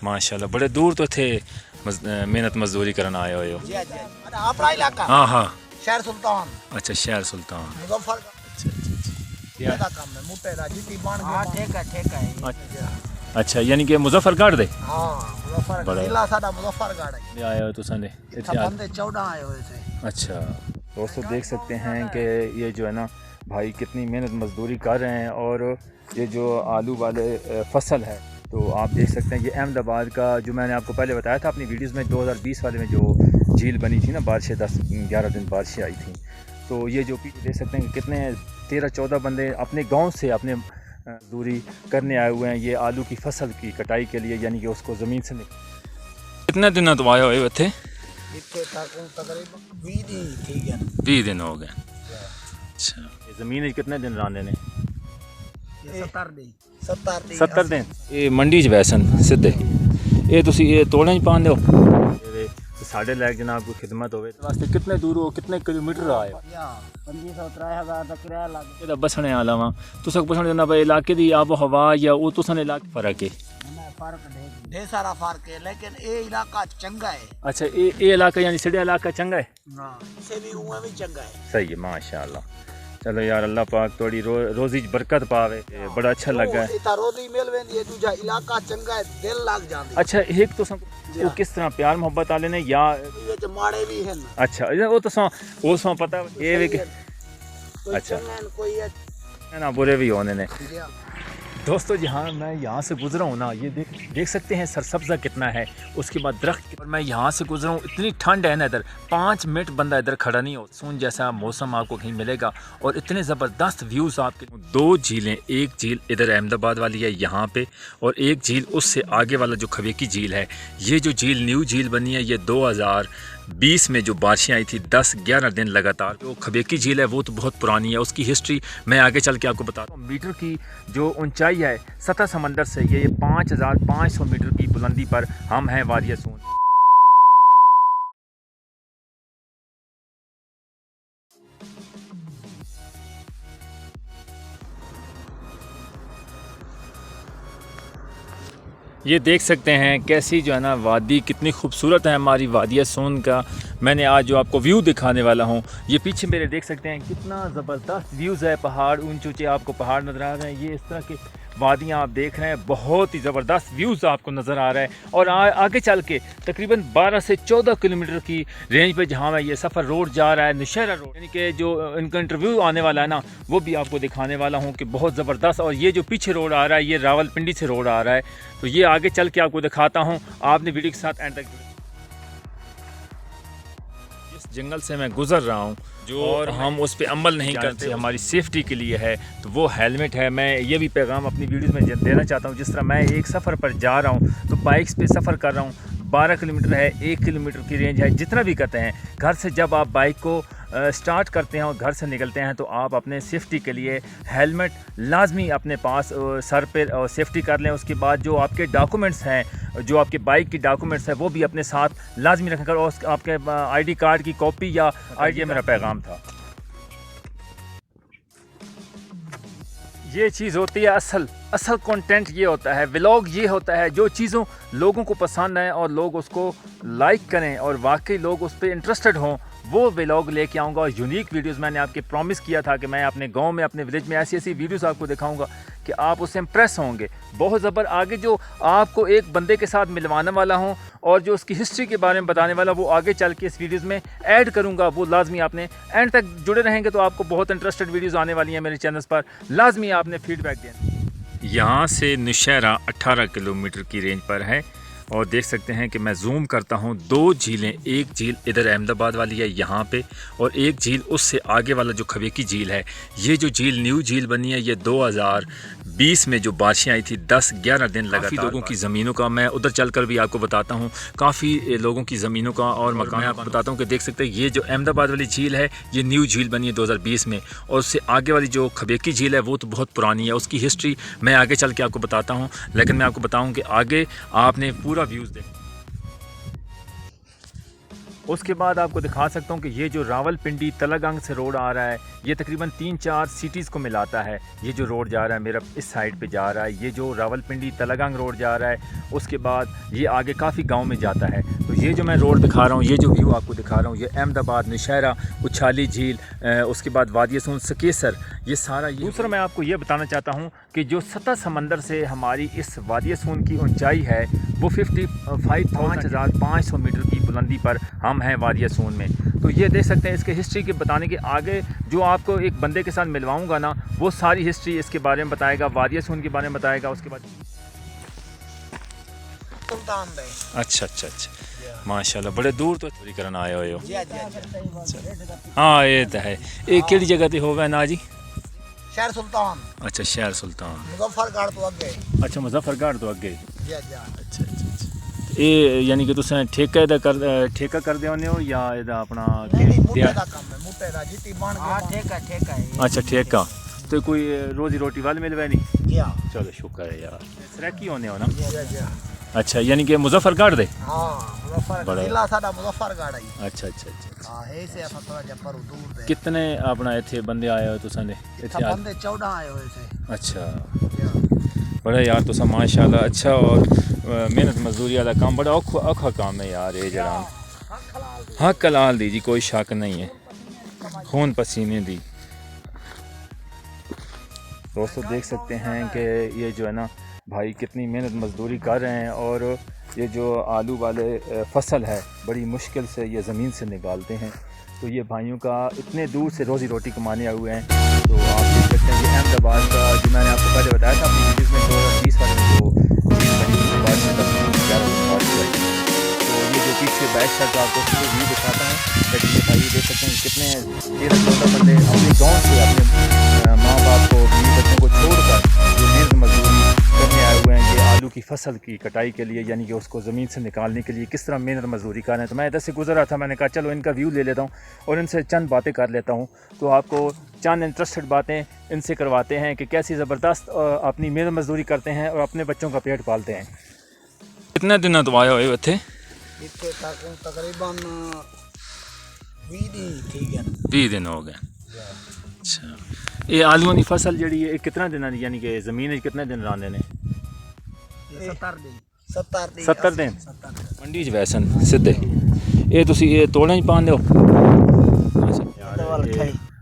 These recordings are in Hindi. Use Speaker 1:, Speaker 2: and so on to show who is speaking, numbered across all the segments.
Speaker 1: माशाल्लाह बड़े दूर तो थे मेहनत मजदूरी करना आए हुए हो।
Speaker 2: अपना इलाका
Speaker 1: हाँ हाँ
Speaker 2: शहर सुल्तान
Speaker 1: अच्छा शहर सुल्तान
Speaker 2: मुजफ्फर
Speaker 1: क्या
Speaker 2: काम है मुट्टे दा जितनी बन हां ठीक है
Speaker 1: अच्छा यानी कि मुजफ्फरगढ़ दे
Speaker 2: हां मुजफ्फरगढ़ जिला साडा मुजफ्फरगढ़ है
Speaker 1: आए हो तुसां ने इत्थे
Speaker 2: बंदे 14 आए हुए थे।
Speaker 1: अच्छा दोस्तों देख सकते हैं कि ये जो है ना भाई कितनी मेहनत मजदूरी कर रहे हैं और ये जो आलू वाले फसल है तो आप देख सकते हैं ये अहमदाबाद का जो मैंने आपको पहले बताया था अपनी वीडियोस में 2020 वाले में जो झील बनी थी ना बारिशें 10-11 दिन बारिशें आई थी तो ये जो देख सकते हैं कि कितने 13-14 बंदे अपने गांव से अपने मजदूरी करने आए हुए हैं ये आलू की फसल की कटाई के लिए यानी कि उसको ज़मीन से कितने दिन तो आए हुए थे
Speaker 2: तकरीबन 20 दिन ठीक है
Speaker 1: 20 दिन हो गए। अच्छा ये ज़मीन कितने दिन रहने ने 70 दिन ये मंडी च वैसन सीधे ये तुसी ये तोड़े पाते हो साढ़े लाख जनाब कोई खिदमत हो वास्ते कितने दूर हो कितने किलोमीटर आए
Speaker 2: 25-3000 तक किराया लग
Speaker 1: ਇਹਦਾ ਬਸਣੇ ਵਾਲਾ ਵਾ ਤੁਸੀਂ ਪੁੱਛਣ ਜਾਂਦਾ ਬਈ ਇਲਾਕੇ ਦੀ ਆਬੋ ਹਵਾ ਜਾਂ ਉਹ ਤੁਸਾਂ ਦੇ ਇਲਾਕੇ ਫਰਕ ਹੈ
Speaker 2: फर्क ढेर सारा फर्क है लेकिन ये इलाका चंगा है।
Speaker 1: अच्छा ये इलाका यानी सिड़ा इलाका चंगा है
Speaker 2: हां इसे भी उमा भी चंगा है
Speaker 1: सही है माशाल्लाह चलो यार अल्लाह पाक थोड़ी रोजी बरकत पावे बड़ा अच्छा लगा है
Speaker 2: इता रोजी मिल वेंदी है दूजा इलाका चंगा है दिल लग जांदी।
Speaker 1: अच्छा एक तो वो किस तरह प्यार मोहब्बत वाले ने या
Speaker 2: ये माड़े भी हैं
Speaker 1: अच्छा वो तो उस पता ये भी अच्छा ना बुरे भी होने ने दोस्तों जहाँ मैं यहाँ से गुजरा हूँ ना ये देख सकते हैं सरसब्जा कितना है उसके बाद दरख्त और मैं यहाँ से गुजरा हूँ इतनी ठंड है ना इधर 5 मिनट बंदा इधर खड़ा नहीं हो सुन जैसा मौसम आपको कहीं मिलेगा और इतने ज़बरदस्त व्यूज़ आपके 2 झीलें एक झील इधर अहमदाबाद वाली है यहाँ पे और एक झील उससे आगे वाला जो खवेकी झील है ये जो झील न्यू झील बनी है ये 2020 में जो बारिशें आई थी 10-11 दिन लगातार जो खवेकी झील है वो तो बहुत पुरानी है उसकी हिस्ट्री मैं आगे चल के आपको बताता हूँ। मीटर की जो ऊंचाई है सतह समंदर से ये 5500 मीटर की बुलंदी पर हम हैं वादिया सून। ये देख सकते हैं कैसी जो है ना वादी कितनी खूबसूरत है हमारी वादिया सोन का मैंने आज जो आपको व्यू दिखाने वाला हूँ ये पीछे मेरे देख सकते हैं कितना ज़बरदस्त व्यूज़ है पहाड़ ऊंचे ऊंचे आपको पहाड़ नज़र आ रहे हैं ये इस तरह के वादियाँ आप देख रहे हैं बहुत ही ज़बरदस्त व्यूज़ आपको नज़र आ रहा है और आगे चल के तकरीबन 12 से 14 किलोमीटर की रेंज पे जहाँ है ये सफ़र रोड जा रहा है नौशहरा रोड यानी कि जो इनका इंटरव्यू आने वाला है ना वो भी आपको दिखाने वाला हूँ कि बहुत ज़बरदस्त और ये जो पीछे रोड आ रहा है ये रावलपिंडी से रोड आ रहा है तो ये आगे चल के आपको दिखाता हूँ आपने वीडियो के साथ एंड तक इस जंगल से मैं गुजर रहा हूँ जो और हम उस पर अमल नहीं करते हमारी सेफ्टी के लिए है तो वो हेलमेट है। मैं ये भी पैगाम अपनी वीडियोस में देना चाहता हूँ जिस तरह मैं एक सफ़र पर जा रहा हूँ तो बाइक्स पे सफ़र कर रहा हूँ 12 किलोमीटर है 1 किलोमीटर की रेंज है जितना भी करते हैं घर से जब आप बाइक को स्टार्ट करते हैं और घर से निकलते हैं तो आप अपने सेफ्टी के लिए हेलमेट लाजमी अपने पास सर पे सेफ्टी कर लें। उसके बाद जो आपके डॉक्यूमेंट्स हैं जो आपके बाइक की डॉक्यूमेंट्स हैं वो भी अपने साथ लाजमी रखें और आपके आईडी कार्ड की कॉपी या आईडी मेरा पैगाम था। ये चीज़ होती है असल कंटेंट ये होता है व्लॉग ये होता है जो चीज़ों लोगों को पसंद है और लोग उसको लाइक करें और वाकई लोग उस पर इंटरेस्टेड हों वो व्लॉग लेके आऊँगा और यूनिक वीडियोस मैंने आपके प्रॉमिस किया था कि मैं अपने गांव में अपने विलेज में ऐसी वीडियोस आपको दिखाऊंगा कि आप उससे इम्प्रेस होंगे बहुत ज़बर आगे जो आपको एक बंदे के साथ मिलवाने वाला हूं और जो उसकी हिस्ट्री के बारे में बताने वाला वो आगे चल के इस वीडियोस में ऐड करूंगा वो लाजमी आपने एंड तक जुड़े रहेंगे तो आपको बहुत इंटरेस्टेड वीडियोस आने वाली हैं मेरे चैनल पर लाजमी आपने फीडबैक देना। यहाँ से नौशहरा 18 किलोमीटर की रेंज पर है और देख सकते हैं कि मैं जूम करता हूँ 2 झीलें एक झील इधर अहमदाबाद वाली है यहाँ पे और एक झील उससे आगे वाला जो खवेकी झील है ये जो झील न्यू झील बनी है ये 2020 में जो बारिशें आई थी 10-11 दिन लगातार लोगों की ज़मीनों का मैं उधर चलकर भी आपको बताता हूँ काफ़ी लोगों की ज़मीनों का और मकान आपको बताता हूँ कि देख सकते हैं ये जो अहमदाबाद वाली झील है ये न्यू झील बनी है 2020 में और उससे आगे वाली जो खवेकी झील है वो तो बहुत पुरानी है उसकी हिस्ट्री मैं आगे चल के आपको बताता हूँ लेकिन मैं आपको बताऊँ कि आगे आपने पूरा व्यूज़ देख उसके बाद आपको दिखा सकता हूँ कि ये जो रावलपिंडी तलागंग से रोड आ रहा है, ये तकरीबन 3-4 सिटीज़ को मिलाता है। ये जो रोड जा रहा है मेरा इस साइड पे जा रहा है, ये जो रावलपिंडी तलागंग रोड जा रहा है, उसके बाद ये आगे काफ़ी गांव में जाता है। तो ये जो मैं रोड दिखा रहा हूँ, ये जो व्यू आपको दिखा रहा हूँ, ये अहमदाबाद, नौशहरा, उछाली झील, उसके बाद वादिया सून, सकेसर, ये सारा। ये दूसरा मैं आपको ये बताना चाहता हूँ कि जो सतह समंदर से हमारी इस वादिया सून की ऊंचाई है वो 55,500 मीटर की बुलंदी पर हम हैं वादिया सून में। तो ये देख सकते हैं इसके हिस्ट्री के बताने के आगे जो आपको एक बंदे के साथ मिलवाऊंगा ना, वो सारी हिस्ट्री इसके बारे में बताएगा, वादिया सून के बारे में बताएगा। उसके बाद
Speaker 2: सुल्तान बे।
Speaker 1: अच्छा अच्छा अच्छा, माशाल्लाह बड़े दूर तो चोरी करना आए हुए हो।
Speaker 2: जी।
Speaker 1: हाँ ये तो है। एक केड़ी जगह ते होवे ना जी?
Speaker 2: शहर सुल्तान।
Speaker 1: अच्छा शहर सुल्तान।
Speaker 2: मुजफ्फरगढ़ तो अगे।
Speaker 1: अच्छा मुजफ्फरगढ़ तो अगे।
Speaker 2: जी।
Speaker 1: अच्छा अच्छा अच्छा। ये यानी कि तुसें ठेका ठेका करदे होने हो या एदा अपना
Speaker 2: नहीं मुट्टे दा काम है, मुट्टे दा जिती बन गया। हां ठेका है।
Speaker 1: अच्छा ठेका। तो कोई रोजी रोटी वाल मिलवे नहीं?
Speaker 2: जी हां।
Speaker 1: चलो शुक्र है यार। सराकी होने हो ना?
Speaker 2: जी।
Speaker 1: अच्छा यानी कि मुजफ्फरगढ़ दे?
Speaker 2: हां मुजफ्फरगढ़ जिला साडा मुजफ्फरगढ़ है।
Speaker 1: अच्छा अच्छा अच्छा।
Speaker 2: हां है से असा थोड़ा जपर दूर दे।
Speaker 1: कितने अपना इथे बंदे आए हो तुसां दे? इथे
Speaker 2: बंदे 14 आए हुए थे।
Speaker 1: अच्छा बड़ा यार तुसा माशाल्लाह अच्छा और मेहनत मजदूरी वाला काम बड़ा औखा काम है यार ये जरा। हक हलाल दी जी, कोई शक नहीं है, खून पसीने दी। दोस्तों देख सकते हैं कि ये जो है ना भाई कितनी मेहनत मजदूरी कर रहे हैं और ये जो आलू वाले फसल है बड़ी मुश्किल से ये ज़मीन से निकालते हैं। तो ये भाइयों का इतने दूर से रोज़ी रोटी कमाने आए हुए हैं। तो आप देख सकते हैं ये अहमदाबाद का जो मैंने आपको पहले बताया था अपनी वीडियोज़ में 2020 वाले में जो वीडियो बनी उसके बाद में 10-11 तो ये जो पीछे बैक साइड का आपको व्यू दिखाता है। लेकिन ये भाई देख सकते हैं कितने 13-14 बंदे अपने गाँव से अपने माँ बाप को बीवी बच्चों को छोड़कर जो मेहनत मजदूरी करने आए हुए हैं ये आलू की फसल की कटाई के लिए, यानी कि उसको ज़मीन से निकालने के लिए किस तरह मेहनत मजदूरी कर रहे हैं। तो मैं इधर से गुजर रहा था, मैंने कहा चलो इनका व्यू ले लेता हूँ और इनसे चंद बातें कर लेता हूँ। तो आपको चंद इंटरेस्टेड बातें इनसे करवाते हैं कि कैसी ज़बरदस्त अपनी मेहनत मजदूरी करते हैं और अपने बच्चों का पेट पालते हैं। कितने दिन तो आए हुए थे?
Speaker 2: इतने तकरीबन 20 दिन ठीक है।
Speaker 1: 20 दिन हो गए। अच्छा ये आलूओं की फसल जी है कितना दिन यानी कि जमीन कितने दिन रहांदे ने?
Speaker 2: 70 दिन
Speaker 1: मंडी च वैसन सिद्धे ये तुसी ये तोड़ां च पांदे हो?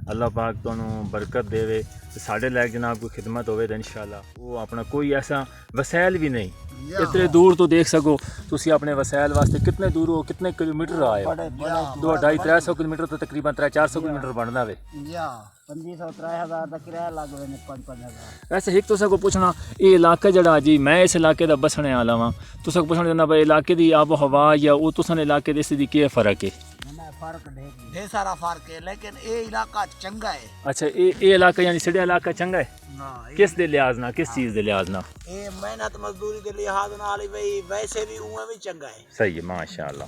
Speaker 1: अल्लाह पाक तुहानू बरकत देवे ते साढ़े लायक जनाब कोई खिदमत होवे तो इंशाल्लाह वो अपना कोई ऐसा वसैल भी नहीं इतने दूर तो देख सको तुसी अपने वसैल वास्ते कितने दूर हो, कितने किलोमीटर आए हो? 2-250-300 किलोमीटर तो तकरीबन 300-400 किलोमीटर बनदा वे।
Speaker 2: 2500-3000 का किराया लग रहे ने 5-5000।
Speaker 1: वैसे एक तुसा को पूछना ये इलाका जड़ा जी मैं इस इलाके दा बसने वाला वां, तुसा को पूछना चाहना भाई इलाके दी आबो हवा या वो तुसा इलाके दे दी केह् फर्क है?
Speaker 2: फर्क ढेर सारा फर्क है लेकिन ये इलाका चंगा है।
Speaker 1: अच्छा ये इलाका यानी सिड़ा इलाका चंगा है?
Speaker 2: ना
Speaker 1: किस दे लिहाज ना, किस चीज़ दे लिहाज ना?
Speaker 2: ये मेहनत मजदूरी के लिहाज नाल भाई वैसे भी उमें भी चंगा है।
Speaker 1: सही है माशाल्लाह।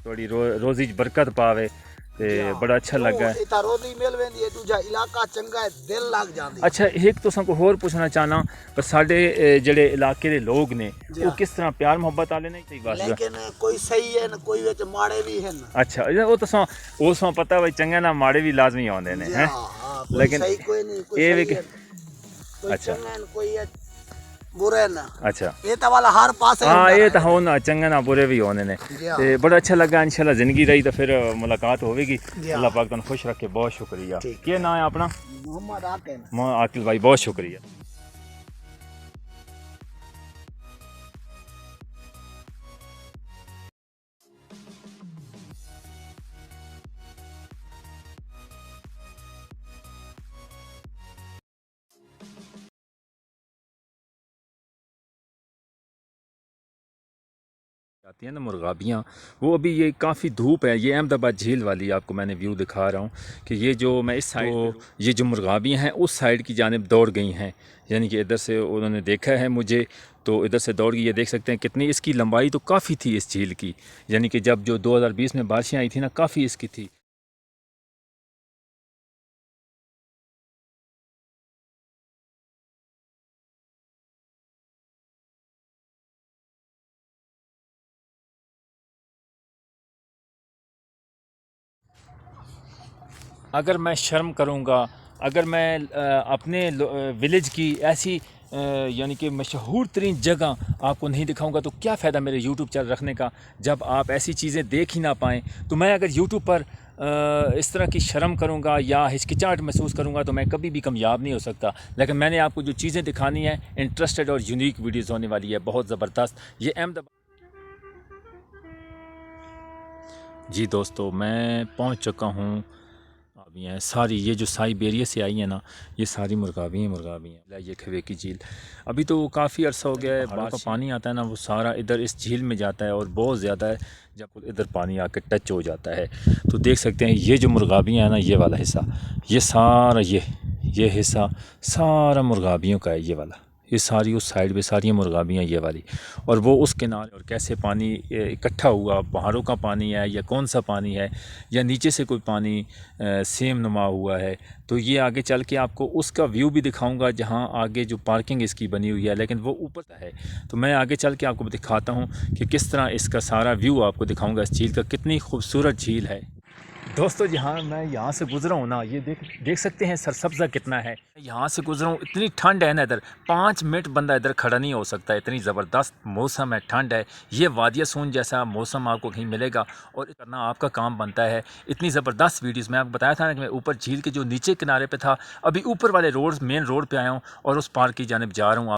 Speaker 1: थोड़ी रोजी च बरकत पावे ते बड़ा अच्छा लगा है।
Speaker 2: इता रोजी मिल वेंदी है, दूजा इलाका चंगा है, दिल लग जांदी।
Speaker 1: अच्छा एक तुसां को होर पूछना चाहना पर साडे जेड़े इलाके दे लोग ने वो किस तरह प्यार मोहब्बत वाले ने?
Speaker 2: लेकिन कोई सही है न कोई विच माड़े भी हैं।
Speaker 1: अच्छा वो तुसां उसों पता भाई चंगे ना माड़े भी लाजमी आउंदे ने हैं, लेकिन
Speaker 2: सही कोई नहीं, कोई
Speaker 1: ये भी
Speaker 2: कोई
Speaker 1: अच्छा
Speaker 2: चंगा न कोई बुरे न।
Speaker 1: अच्छा
Speaker 2: ये तो वाला हर पासे
Speaker 1: हाँ ये तो हो ना चंगे ना बुरे भी होने ने।
Speaker 2: हाँ।
Speaker 1: ते बड़ा अच्छा लगा, इंशाल्लाह जिंदगी रही तो फिर मुलाकात होगी। अल्लाह पाक तुम खुश रखे, बहुत शुक्रिया। क्या नाम है अपना?
Speaker 2: मोहम्मद आकिल।
Speaker 1: आकिल भाई बहुत शुक्रिया। आती हैं ना मुर्गाबियाँ, वो अभी ये काफ़ी धूप है। ये अहमदाबाद झील वाली आपको मैंने व्यू दिखा रहा हूँ कि ये जो मैं इस साइड तो ये जो मुर्गाबियाँ हैं उस साइड की जानिब दौड़ गई हैं, यानी कि इधर से उन्होंने देखा है मुझे तो इधर से दौड़ गई। ये देख सकते हैं कितनी इसकी लंबाई तो काफ़ी थी इस झील की, यानी कि जब जो 2020 में बारिशें आई थी ना काफ़ी इसकी थी। अगर मैं शर्म करूँगा, अगर मैं अपने विलेज की ऐसी यानी कि मशहूर तरीन जगह आपको नहीं दिखाऊंगा तो क्या फ़ायदा मेरे यूट्यूब चैनल रखने का, जब आप ऐसी चीज़ें देख ही ना पाएँ। तो मैं अगर यूट्यूब पर इस तरह की शर्म करूंगा या हिचकिचाहट महसूस करूंगा तो मैं कभी भी कामयाब नहीं हो सकता। लेकिन मैंने आपको जो चीज़ें दिखानी है, इंटरेस्टेड और यूनिक वीडियोज़ होने वाली है, बहुत ज़बरदस्त। ये अहमदाबाद जी दोस्तों, मैं पहुंच चुका हूं। अभी हैं सारी ये जो साइबेरिया से आई है ना, ये सारी मुर्गाबी हैं। ये खवे की झील, अभी तो काफ़ी अर्सा हो गया है, बाहर का पानी आता है ना वो सारा इधर इस झील में जाता है और बहुत ज़्यादा है जब इधर पानी आकर टच हो जाता है। तो देख सकते हैं ये जो मुर्गाबियाँ हैं ना, ये वाला हिस्सा, ये सारा ये हिस्सा सारा मुर्गाबियों का है। ये वाला, ये सारी उस साइड पे सारी मुर्गाबियाँ ये वाली, और वो उस किनारे। और कैसे पानी इकट्ठा हुआ, पहाड़ों का पानी है या कौन सा पानी है या नीचे से कोई पानी सेम नुमा हुआ है। तो ये आगे चल के आपको उसका व्यू भी दिखाऊंगा, जहाँ आगे जो पार्किंग इसकी बनी हुई है, लेकिन वो ऊपर है। तो मैं आगे चल के आपको दिखाता हूँ कि किस तरह इसका सारा व्यू आपको दिखाऊँगा इस झील का, कितनी खूबसूरत झील है। दोस्तों जहाँ मैं यहाँ से गुजरा हूँ ना, ये देख सकते हैं सरसब्जा कितना है। यहाँ से गुजरा हूँ, इतनी ठंड है ना इधर, 5 मिनट बंदा इधर खड़ा नहीं हो सकता, इतनी ज़बरदस्त मौसम है, ठंड है। ये वादिया सून जैसा मौसम आपको कहीं मिलेगा और करना आपका काम बनता है। इतनी ज़बरदस्त वीडियोज़ मैं आपको बताया था ना कि मैं ऊपर झील के जो नीचे किनारे पर था, अभी ऊपर वाले रोड, मेन रोड पर आया हूँ और उस पार्क की जानिब जा रहा हूँ।